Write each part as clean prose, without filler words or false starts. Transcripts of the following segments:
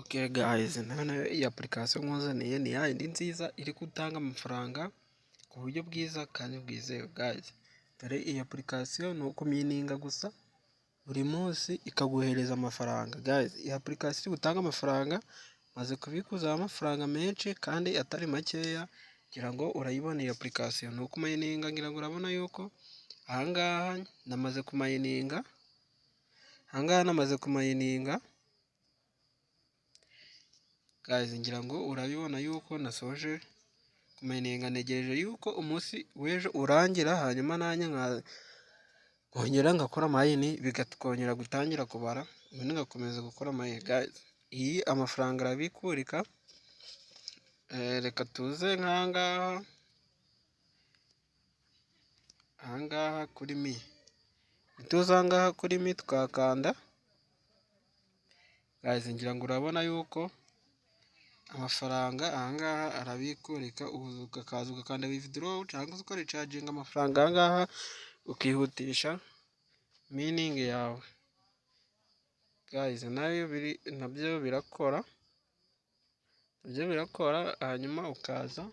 Okay guys, none iyi application nkuzaniye ni yayindi nziza iri gutanga amafaranga ku buryo bwiza kandi bwizewe guys. Dore iyi application ni ukumininga gusa buri munsi ikaguhereza amafaranga guys. Iyi application iri gutanga amafaranga, maze kubikuza amafaranga menshi kandi atari makeya, ngira ngo urayibona iyi application. Ni ukumininga, ngira ngo urabona yuko ahangaha namaze kumayininga guys, ngira ngo urabibona yuko nasoje kumayininga. Ntegereje yuko umunsi w'ejo urangira, hanyuma nanjye nkongera ngakora mayini bikongera gutangira kubara, ubundi ngakomeza gukora mayini guys. Iyi amafaranga arabikurika. Reka tuze ahangaha kuri mi, tuze ahangaha kuri mi twakanda guys. Ngira ngo urabona yuko amafaranga ahangaha arabikurika, ukaza ugakanda withdraw cyangwa se ukaricaginga amafaranga ahangaha ukihutisha mining yawe guys. Nabyo birakora, hanyuma ukaza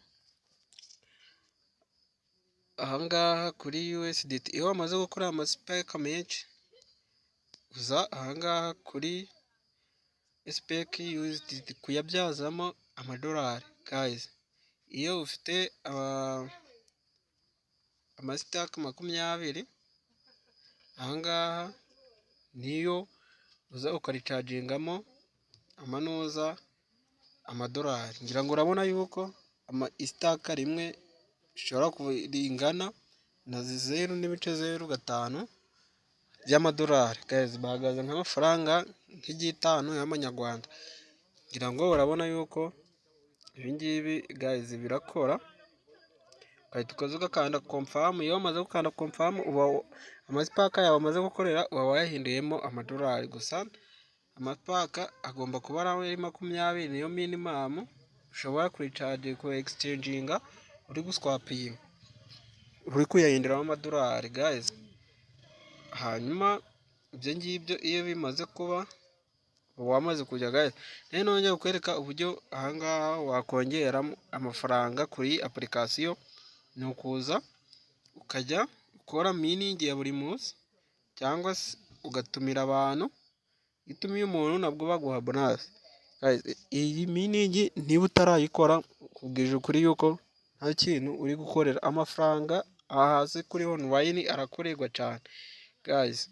ahangaha kuri USDT. Iyo wamaze gukora amasipeka menshi, uza ahangaha kuri speki USDT kuyabyazamo amadolari guys. Iyo ufite amasitake 20, ahangaha niyo uza ukaricagingamo amadolari. Ngira ngo urabona yuko isitaka rimwe rishobora kuringana na 0.05 by'amadolari guys. Bahagaze nk'amafaranga nk'igitanu y'amanyarwanda. Ngira ngo urabona yuko ibingibi guys birakora. Ukahita ukaza ugakanda confirm. Iyo wamaze gukanda confirm, amasipaka yawe amaze gukorera uba wayahinduyemo amadolari. Gusa amasipaka agomba kuba ari 20, niyo minimum ushobora ku exchanging uri guswapinga, uri kuyahinduramo amadolari guys. Hanyuma ibyo ngibyo iyo bimaze kuba wamaze kujya guys, rero nongeye kukwereka uburyo ahangaha wakongera amafaranga kuri application. Ni ukuza ukajya ukora mining ya buri munsi, cyangwa se ugatumira abantu. Itumiye umuntu nabwo baguha bonus guys. Iyi mining niba utarayikora, kubwije ukuri yuko nta kintu uri gukorera amafaranga. Aha hasi kuri online arakorerwa cyane guys.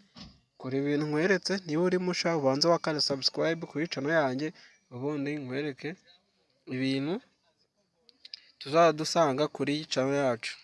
Kora ibintu nkweretse. Niba uri musha, ubanza wakanda subscribe kuri channel yanjye, ubundi nkwereke ibintu tuzadusanga kuri channel yacu.